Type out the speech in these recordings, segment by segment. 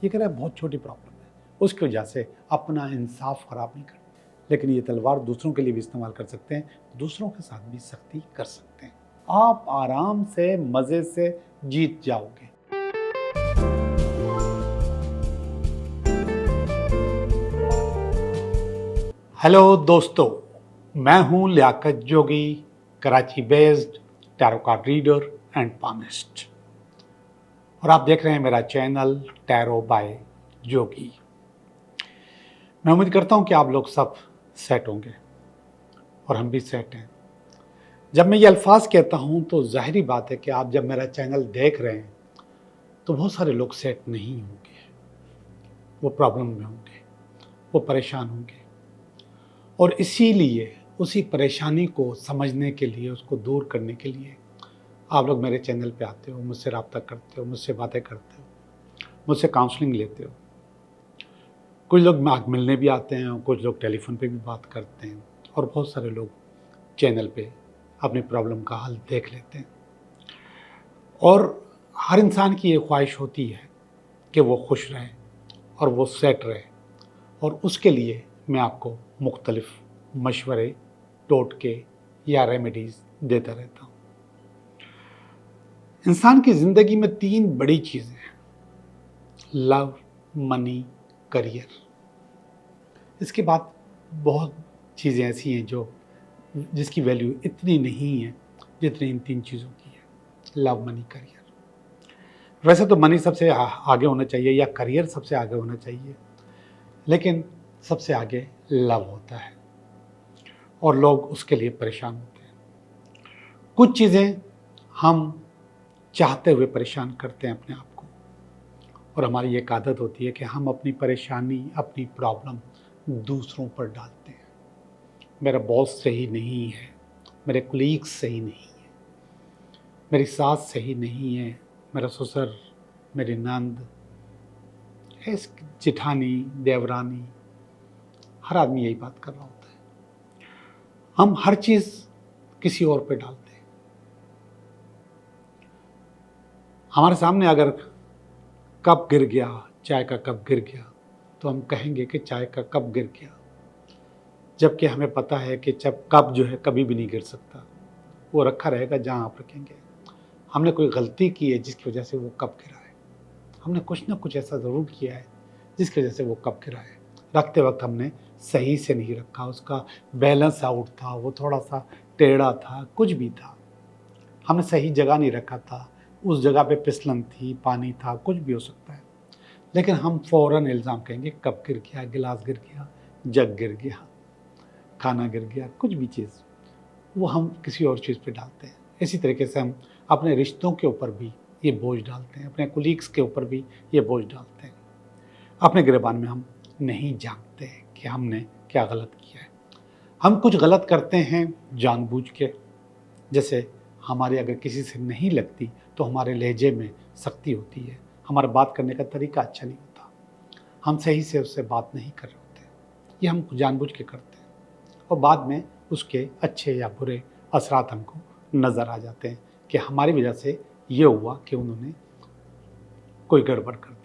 ये कह रहा है बहुत छोटी प्रॉब्लम है, उसकी वजह से अपना इंसाफ खराब नहीं करते। लेकिन ये तलवार दूसरों के लिए भी इस्तेमाल कर सकते हैं, दूसरों के साथ भी सख्ती कर सकते हैं। आप आराम से मज़े से जीत जाओगे। हेलो दोस्तों, मैं हूं Liaquat Jogi, Karachi based tarot card reader and palmist, और आप देख रहे हैं मेरा चैनल टैरो बाय जोगी। मैं उम्मीद करता हूं कि आप लोग सब सेट होंगे और हम भी सेट हैं। जब मैं ये अल्फाज कहता हूं तो जाहिर बात है कि आप जब मेरा चैनल देख रहे हैं तो बहुत सारे लोग सेट नहीं होंगे, वो प्रॉब्लम में होंगे, वो परेशान होंगे, और इसीलिए उसी परेशानी को समझने के लिए, उसको दूर करने के लिए आप लोग मेरे चैनल पे आते हो, मुझसे रब्ता करते हो, मुझसे बातें करते हो, मुझसे काउंसलिंग लेते हो। कुछ लोग मिलने भी आते हैं, कुछ लोग टेलीफोन पे भी बात करते हैं, और बहुत सारे लोग चैनल पे अपनी प्रॉब्लम का हल देख लेते हैं। और हर इंसान की ये ख्वाहिश होती है कि वो खुश रहे और वो सेट रहे, और उसके लिए मैं आपको मुख्तलिफ मशवरे, टोटके या रेमेडीज़ देता रहता हूँ। इंसान की ज़िंदगी में 3 बड़ी चीज़ें हैं: लव, मनी, करियर। इसके बाद बहुत चीज़ें ऐसी हैं जिसकी वैल्यू इतनी नहीं है जितनी इन 3 चीज़ों की है: लव, मनी, करियर। वैसे तो मनी सबसे आगे होना चाहिए या करियर सबसे आगे होना चाहिए, लेकिन सबसे आगे लव होता है और लोग उसके लिए परेशान होते हैं। कुछ चीज़ें हम चाहते हुए परेशान करते हैं अपने आप को, और हमारी एक आदत होती है कि हम अपनी परेशानी, अपनी प्रॉब्लम दूसरों पर डालते हैं। मेरा बॉस सही नहीं है, मेरे कुलीग्स सही नहीं है, मेरी सास सही नहीं है, मेरा ससुर, मेरी नंद, जिठानी, देवरानी, हर आदमी यही बात कर रहा होता है। हम हर चीज़ किसी और पे डालते हैं। हमारे सामने अगर कप गिर गया, चाय का कप गिर गया, तो हम कहेंगे कि चाय का कप गिर गया, जबकि हमें पता है कि जब कप जो है कभी भी नहीं गिर सकता, वो रखा रहेगा जहाँ आप रखेंगे। हमने कोई गलती की है जिसकी वजह से वो कप गिरा है, हमने कुछ ना कुछ ऐसा ज़रूर किया है जिसकी वजह से वो कप गिरा है। रखते वक्त हमने सही से नहीं रखा, उसका बैलेंस आउट था, वो थोड़ा सा टेढ़ा था, कुछ भी था, हमने सही जगह नहीं रखा था, उस जगह पे फिसलन थी, पानी था, कुछ भी हो सकता है। लेकिन हम फ़ौरन इल्ज़ाम कहेंगे कप गिर गया, गिलास गिर गया, जग गिर गया, खाना गिर गया, कुछ भी चीज़, वो हम किसी और चीज़ पे डालते हैं। इसी तरीके से हम अपने रिश्तों के ऊपर भी ये बोझ डालते हैं, अपने कुलीग्स के ऊपर भी ये बोझ डालते हैं। अपने गिरबान में हम नहीं जानते कि हमने क्या गलत किया है। हम कुछ गलत करते हैं जानबूझ के, जैसे हमारी अगर किसी से नहीं लगती तो हमारे लहजे में सख्ती होती है, हमारा बात करने का तरीका अच्छा नहीं होता, हम सही से उससे बात नहीं कर रहे होते, ये हम जानबूझ के करते हैं, और बाद में उसके अच्छे या बुरे असरात हमको नज़र आ जाते हैं कि हमारी वजह से ये हुआ कि उन्होंने कोई गड़बड़ कर दी।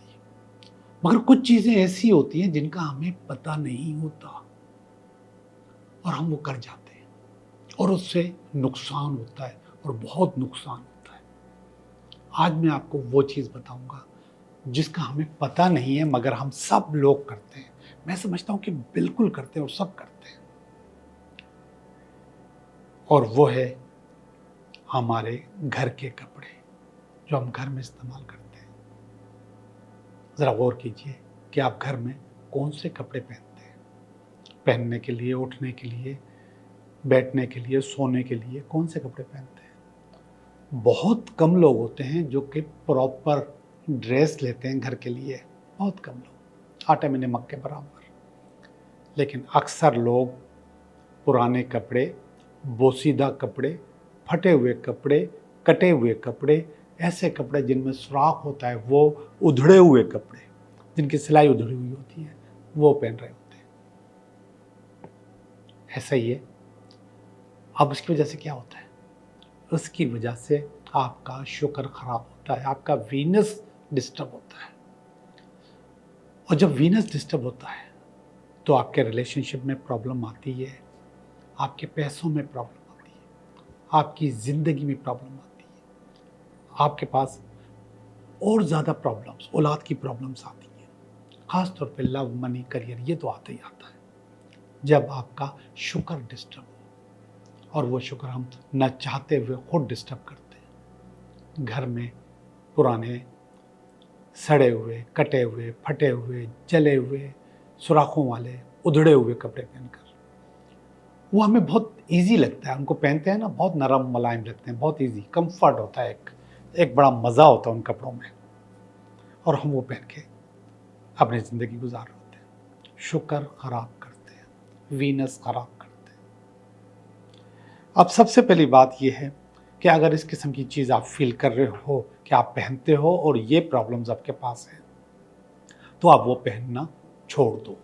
मगर कुछ चीज़ें ऐसी होती हैं जिनका हमें पता नहीं होता और हम वो कर जाते हैं, और उससे नुकसान होता है, और बहुत नुकसान होता है। आज मैं आपको वो चीज़ बताऊंगा जिसका हमें पता नहीं है मगर हम सब लोग करते हैं। मैं समझता हूँ कि बिल्कुल करते हैं और सब करते हैं, और वो है हमारे घर के कपड़े जो हम घर में इस्तेमाल करते हैं। ज़रा गौर कीजिए कि आप घर में कौन से कपड़े पहनते हैं। पहनने के लिए, उठने के लिए, बैठने के लिए, सोने के लिए कौन से कपड़े पहनते हैं। बहुत कम लोग होते हैं जो कि प्रॉपर ड्रेस लेते हैं घर के लिए, बहुत कम लोग, आटे में नमक के बराबर। लेकिन अक्सर लोग पुराने कपड़े, बोसीदा कपड़े, फटे हुए कपड़े, कटे हुए कपड़े, ऐसे कपड़े जिनमें सुराख होता है, वो उधड़े हुए कपड़े जिनकी सिलाई उधड़ी हुई होती है, वो पहन रहे होते हैं। ऐसा ही है। अब उसकी वजह से क्या होता है? उसकी वजह से आपका शुक्र खराब होता है, आपका वीनस डिस्टर्ब होता है। और जब वीनस डिस्टर्ब होता है तो आपके रिलेशनशिप में प्रॉब्लम आती है, आपके पैसों में प्रॉब्लम आती है, आपकी ज़िंदगी में प्रॉब्लम आती है, आपके पास और ज़्यादा प्रॉब्लम्स, औलाद की प्रॉब्लम्स आती हैं। ख़ास तौर पे लव, मनी, करियर, ये तो आता ही आता है जब आपका शुक्र डिस्टर्ब हो, और वो शुक्र हम न चाहते हुए खुद डिस्टर्ब करते हैं। घर में पुराने सड़े हुए, कटे हुए, फटे हुए, जले हुए, सुराखों वाले, उधड़े हुए कपड़े पहनकर, वो हमें बहुत ईजी लगता है, उनको पहनते हैं ना, बहुत नरम मुलायम लगते हैं, बहुत ईजी, कंफर्ट होता है, एक बड़ा मज़ा होता है उन कपड़ों में, और हम वो पहन के अपनी ज़िंदगी गुजार रहे होते हैं। शुक्र खराब करते हैं, वीनस खराब करते हैं। अब सबसे पहली बात यह है कि अगर इस किस्म की चीज़ आप फील कर रहे हो कि आप पहनते हो और ये प्रॉब्लम्स आपके पास हैं, तो आप वो पहनना छोड़ दो।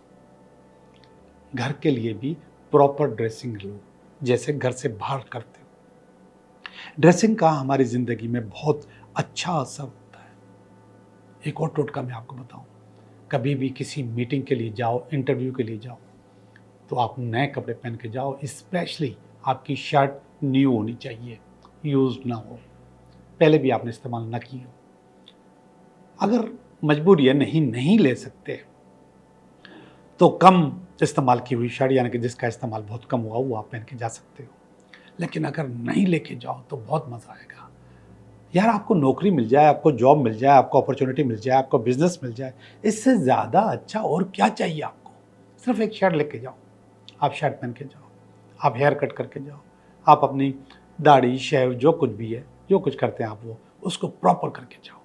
घर के लिए भी प्रॉपर ड्रेसिंग लो, जैसे घर से बाहर करते हो। ड्रेसिंग का हमारी ज़िंदगी में बहुत अच्छा असर होता है। एक और टोटका मैं आपको बताऊं, कभी भी किसी मीटिंग के लिए जाओ, इंटरव्यू के लिए जाओ, तो आप नए कपड़े पहन के जाओ। स्पेशली आपकी शर्ट न्यू होनी चाहिए, यूज ना हो, पहले भी आपने इस्तेमाल ना की हो। अगर मजबूरी है, नहीं ले सकते, तो कम इस्तेमाल की हुई शर्ट, यानी कि जिसका इस्तेमाल बहुत कम हुआ, वो आप पहन के जा सकते हो। लेकिन अगर नहीं लेके जाओ तो बहुत मज़ा आएगा। यार, आपको नौकरी मिल जाए, आपको जॉब मिल जाए, आपको अपॉर्चुनिटी मिल जाए, आपको बिजनेस मिल जाए, इससे ज़्यादा अच्छा और क्या चाहिए आपको? सिर्फ एक शर्ट लेके जाओ, आप शर्ट पहन के जाओ, आप हेयर कट करके जाओ, आप अपनी दाढ़ी शेव जो कुछ भी है, जो कुछ करते हैं आप, वो उसको प्रॉपर करके जाओ।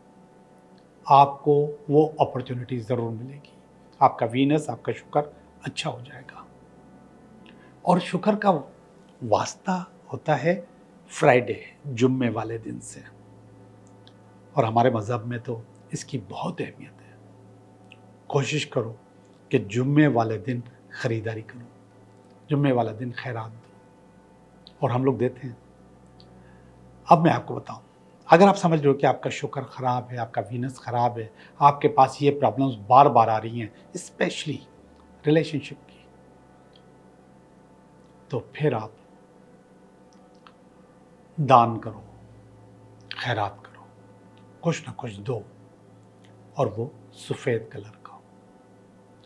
आपको वो अपॉर्चुनिटी ज़रूर मिलेगी, आपका वीनस, आपका शुक्र अच्छा हो जाएगा। और शुक्र का वास्ता होता है फ्राइडे, जुम्मे वाले दिन से, और हमारे मज़हब में तो इसकी बहुत अहमियत है। कोशिश करो कि जुम्मे वाले दिन ख़रीदारी करो, जुम्मे वाला दिन खैरात दो, और हम लोग देते हैं। अब मैं आपको बताऊं, अगर आप समझ रहे हो कि आपका शुक्र ख़राब है, आपका वीनस ख़राब है, आपके पास ये प्रॉब्लम्स बार बार आ रही हैं, स्पेशली रिलेशनशिप की, तो फिर आप दान करो, खैरात करो, कुछ ना कुछ दो, और वो सफ़ेद कलर का हो।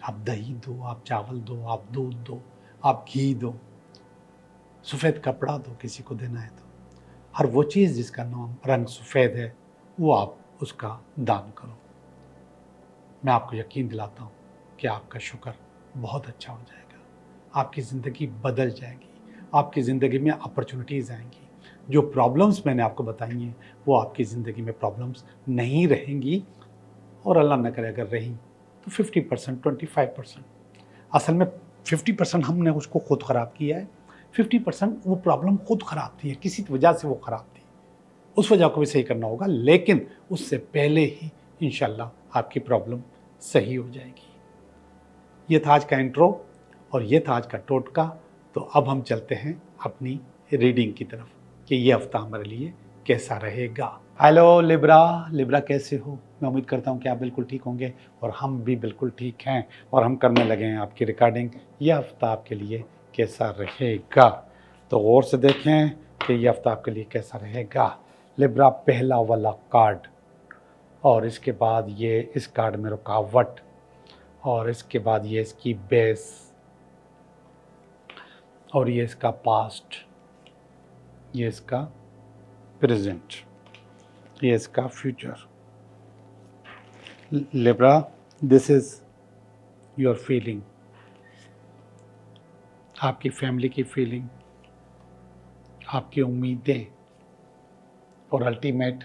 आप दही दो, आप चावल दो, आप दूध दो, आप घी दो, सफ़ेद कपड़ा दो, किसी को देना है तो। हर वो चीज़ जिसका नाम रंग सफ़ेद है, वो आप उसका दान करो। मैं आपको यकीन दिलाता हूँ कि आपका शुक्र बहुत अच्छा हो जाएगा, आपकी ज़िंदगी बदल जाएगी, आपकी ज़िंदगी में अपॉर्चुनिटीज़ आएंगी। जो प्रॉब्लम्स मैंने आपको बताई हैं, वो आपकी ज़िंदगी में प्रॉब्लम्स नहीं रहेंगी, और अल्लाह न करे अगर रहीं तो 50%, 25%। असल में 50% हमने उसको खुद ख़राब किया है, 50% वो प्रॉब्लम खुद ख़राब थी, किसी वजह से वो ख़राब थी, उस वजह को भी सही करना होगा, लेकिन उससे पहले ही इंशाल्लाह आपकी प्रॉब्लम सही हो जाएगी। ये था आज का इंट्रो, और ये था आज का टोटका। तो अब हम चलते हैं अपनी रीडिंग की तरफ कि ये हफ्ता हमारे लिए कैसा रहेगा। हेलो लिब्रा, लिब्रा कैसे हो? मैं उम्मीद करता हूँ कि आप बिल्कुल ठीक होंगे, और हम भी बिल्कुल ठीक हैं, और हम करने लगे हैं आपकी रिकॉर्डिंग। ये हफ्ता आपके लिए कैसा रहेगा, तो गौर से देखें कि ये हफ्ता आपके लिए कैसा रहेगा। लिब्रा, पहला वाला कार्ड, और इसके बाद ये इस कार्ड में रुकावट, और इसके बाद ये इसकी बेस, और ये इसका पास्ट, ये इसका प्रेजेंट, ये इसका future. Libra, this is your feeling, आपकी फैमिली की फीलिंग, आपकी उम्मीदें, और अल्टीमेट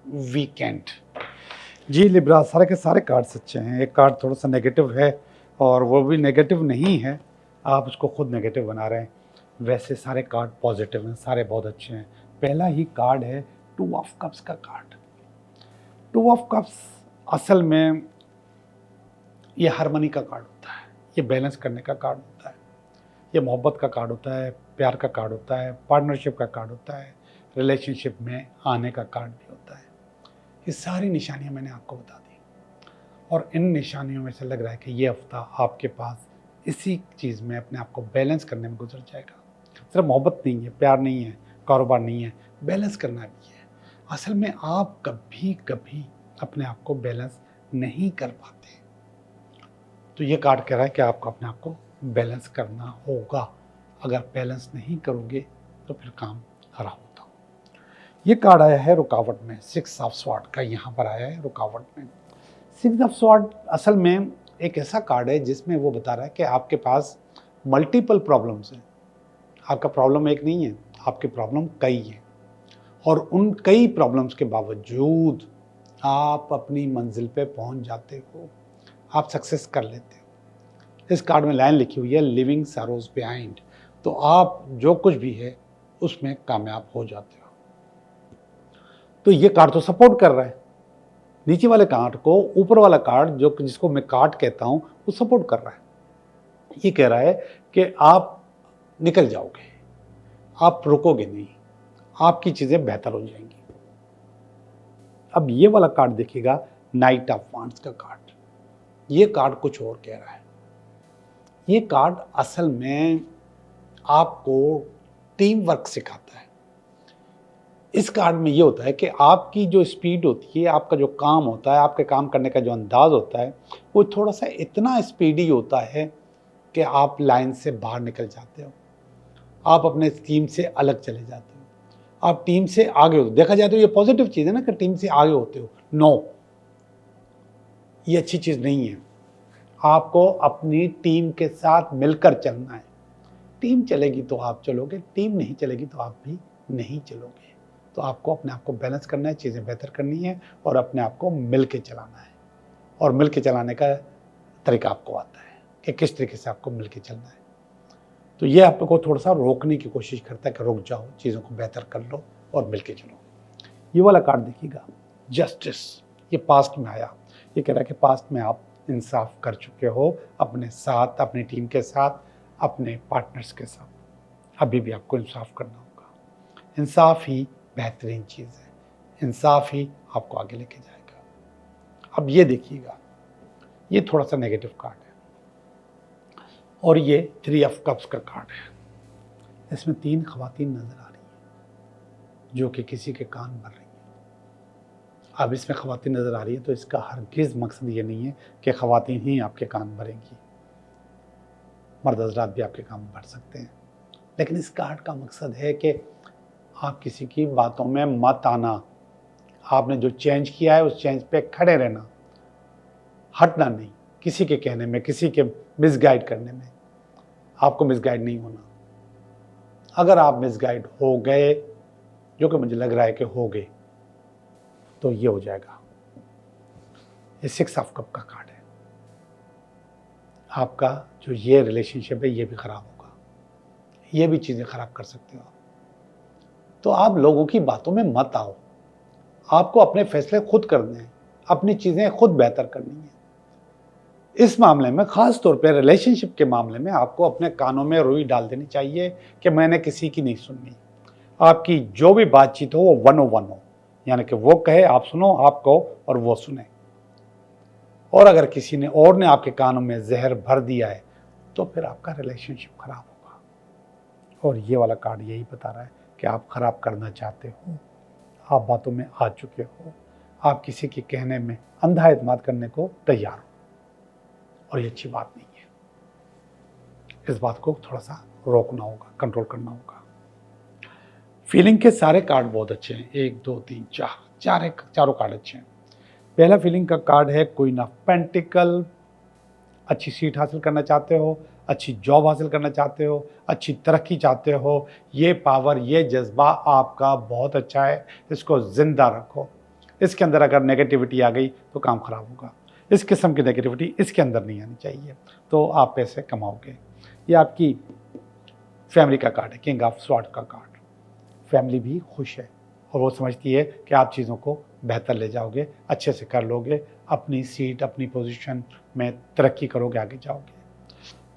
वीकेंड। जी लिब्रा, सारे के सारे कार्ड्स अच्छे हैं। एक कार्ड थोड़ा सा नेगेटिव है, और वो भी नेगेटिव नहीं है, आप उसको खुद नेगेटिव बना रहे हैं। वैसे सारे कार्ड पॉजिटिव हैं, सारे बहुत अच्छे हैं। पहला ही कार्ड है 2 ऑफ कप्स का कार्ड। 2 ऑफ कप्स असल में ये हार्मनी का कार्ड होता है, ये बैलेंस करने का कार्ड होता है, ये मोहब्बत का कार्ड होता है, प्यार का कार्ड होता है, पार्टनरशिप का कार्ड होता है, रिलेशनशिप में आने का कार्ड भी होता है। ये सारी निशानियां मैंने आपको बता दी। और इन निशानियों में से लग रहा है कि ये हफ्ता आपके पास इसी चीज़ में अपने आप को बैलेंस करने में गुजर जाएगा। सिर्फ मोहब्बत नहीं है, प्यार नहीं है, कारोबार नहीं है, बैलेंस करना भी है। असल में आप कभी कभी अपने आप को बैलेंस नहीं कर पाते। तो ये कार्ड कह रहा है कि आपको अपने आप को बैलेंस करना होगा। अगर बैलेंस नहीं करोगे तो फिर काम खराब होता हो। ये कार्ड आया है रुकावट में, 6 ऑफ स्वॉर्ड का यहाँ पर आया है रुकावट में। 6 ऑफ स्वॉर्ड असल में एक ऐसा कार्ड है जिसमें वो बता रहा है कि आपके पास मल्टीपल प्रॉब्लम्स हैं। आपका प्रॉब्लम एक नहीं है, आपके प्रॉब्लम कई हैं, और उन कई प्रॉब्लम्स के बावजूद आप अपनी मंजिल पे पहुंच जाते हो, आप सक्सेस कर लेते हो। इस कार्ड में लाइन लिखी हुई है, लिविंग सैरोज बिहाइंड। तो आप जो कुछ भी है उसमें कामयाब हो जाते हो। तो ये कार्ड तो सपोर्ट कर रहा है नीचे वाले कार्ड को, ऊपर वाला कार्ड जो जिसको मैं कार्ड कहता हूं वो सपोर्ट कर रहा है। ये कह रहा है कि आप निकल जाओगे, आप रुकोगे नहीं, आपकी चीजें बेहतर हो जाएंगी। अब ये वाला कार्ड देखिएगा, नाइट ऑफ वांड्स का कार्ड। ये कार्ड कुछ और कह रहा है। ये कार्ड असल में आपको टीम वर्क सिखाता है। इस कार्ड में ये होता है कि आपकी जो स्पीड होती है, आपका जो काम होता है, आपके काम करने का जो अंदाज होता है, वो थोड़ा सा इतना स्पीडी होता है कि आप लाइन से बाहर निकल जाते हो, आप अपने टीम से अलग चले जाते हो, आप टीम से आगे हो। देखा जाए तो ये पॉजिटिव चीज़ है ना कि टीम से आगे होते हो। नो, ये अच्छी चीज़ नहीं है। आपको अपनी टीम के साथ मिलकर चलना है। टीम चलेगी तो आप चलोगे, टीम नहीं चलेगी तो आप भी नहीं चलोगे। तो आपको अपने आप को बैलेंस करना है, चीज़ें बेहतर करनी है और अपने आप को मिल के चलाना है। और मिल के चलाने का तरीका आपको आता है कि किस तरीके से आपको मिल के चलना है। तो ये आपको थोड़ा सा रोकने की कोशिश करता है कि रुक जाओ, चीज़ों को बेहतर कर लो और मिल के चलो। ये वाला कार्ड देखिएगा, जस्टिस। ये पास्ट में आया। ये कह रहा है कि पास्ट में आप इंसाफ कर चुके हो अपने साथ, अपनी टीम के साथ, अपने पार्टनर्स के साथ। अभी भी आपको इंसाफ करना होगा। इंसाफ ही बेहतरीन चीज़ है, इंसाफ ही आपको आगे लेके जाएगा। अब ये देखिएगा, ये थोड़ा सा नेगेटिव कार्ड है और ये 3 ऑफ कप्स का कार्ड है। इसमें 3 खवातीन नजर आ रही हैं जो कि किसी के कान भर रही हैं। अब इसमें खवातीन नजर आ रही है तो इसका हरगिज़ मकसद ये नहीं है कि खवातीन ही आपके कान भरेंगी, मर्द हज़रात भी आपके कान भर सकते हैं। लेकिन इस कार्ड का मकसद है कि आप किसी की बातों में मत आना। आपने जो चेंज किया है उस चेंज पे खड़े रहना, हटना नहीं। किसी के कहने में, किसी के मिसगाइड करने में आपको मिसगाइड नहीं होना। अगर आप मिसगाइड हो गए, जो कि मुझे लग रहा है कि हो गए, तो ये हो जाएगा। ये 6 ऑफ कप का कार्ड है। आपका जो ये रिलेशनशिप है ये भी खराब होगा, ये भी चीज़ें खराब कर सकते हो आप। तो आप लोगों की बातों में मत आओ। आपको अपने फैसले खुद करने हैं, अपनी चीज़ें खुद बेहतर करनी है। इस मामले में, ख़ास तौर पे रिलेशनशिप के मामले में, आपको अपने कानों में रुई डाल देनी चाहिए कि मैंने किसी की नहीं सुननी। आपकी जो भी बातचीत हो वो 101 हो, यानी कि वो कहे आप सुनो, आप कहो और वो सुने। और अगर किसी ने और ने आपके कानों में जहर भर दिया है तो फिर आपका रिलेशनशिप खराब होगा। और ये वाला कार्ड यही बता रहा है कि आप खराब करना चाहते हो, आप बातों में आ चुके हो, आप किसी के कहने में अंधा एतमाद करने को तैयार हो, और ये अच्छी बात नहीं है। इस बात को थोड़ा सा रोकना होगा, कंट्रोल करना होगा। फीलिंग के सारे कार्ड बहुत अच्छे हैं, 1 2 3 4, चारों कार्ड अच्छे हैं। पहला फीलिंग का कार्ड है क्वीन ऑफ पेंटिकल। अच्छी सीट हासिल करना चाहते हो, अच्छी जॉब हासिल करना चाहते हो, अच्छी तरक्की चाहते हो, ये पावर, ये जज्बा आपका बहुत अच्छा है, इसको ज़िंदा रखो। इसके अंदर अगर नेगेटिविटी आ गई तो काम खराब होगा। इस किस्म की नेगेटिविटी इसके अंदर नहीं आनी चाहिए, तो आप पैसे कमाओगे। ये आपकी फैमिली का कार्ड है, किंग ऑफ स्वॉर्ड का कार्ड। फैमिली भी खुश है और वो समझती है कि आप चीज़ों को बेहतर ले जाओगे, अच्छे से कर लोगे, अपनी सीट, अपनी पोजीशन में तरक्की करोगे, आगे जाओगे।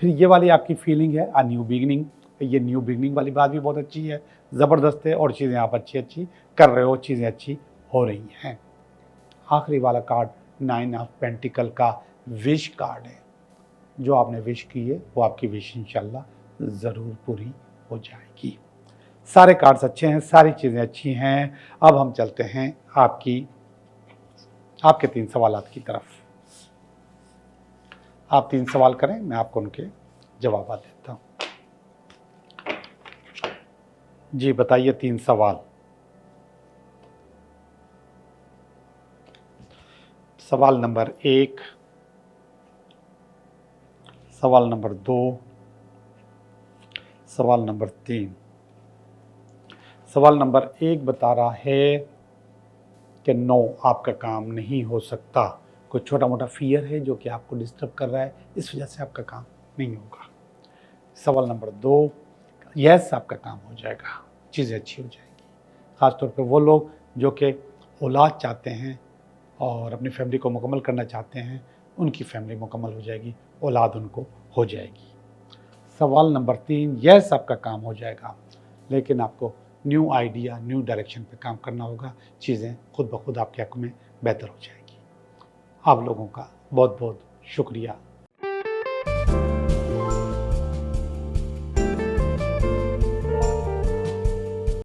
फिर ये वाली आपकी फीलिंग है अ न्यू बिगिनिंग। ये न्यू बिगिनिंग वाली बात भी बहुत अच्छी है, ज़बरदस्त है, और चीज़ें आप अच्छी अच्छी कर रहे हो, चीज़ें अच्छी हो रही हैं। आखिरी वाला कार्ड 9 ऑफ पेंटिकल का विश कार्ड है। जो आपने विश की है वो आपकी विश इंशाल्लाह ज़रूर पूरी हो जाएगी। सारे कार्ड्स अच्छे हैं, सारी चीज़ें अच्छी हैं। अब हम चलते हैं आपके 3 सवालात की तरफ। आप 3 सवाल करें, मैं आपको उनके जवाब देता हूँ। जी बताइए 3 सवाल। सवाल नंबर 1, सवाल नंबर 2, सवाल नंबर 3। सवाल नंबर 1 बता रहा है कि नो, आपका काम नहीं हो सकता। कोई छोटा मोटा फियर है जो कि आपको डिस्टर्ब कर रहा है, इस वजह से आपका काम नहीं होगा। सवाल नंबर 2, यस, आपका काम हो जाएगा, चीज़ें अच्छी हो जाएगी। ख़ासतौर पे वो लोग जो कि औलाद चाहते हैं और अपनी फैमिली को मुकम्मल करना चाहते हैं, उनकी फैमिली मुकम्मल हो जाएगी, औलाद उनको हो जाएगी। सवाल नंबर 3, यस, आपका काम हो जाएगा, लेकिन आपको न्यू आइडिया, न्यू डायरेक्शन पे काम करना होगा। चीज़ें खुद ब खुद आपके हक़ में बेहतर हो जाएगी। आप लोगों का बहुत बहुत शुक्रिया।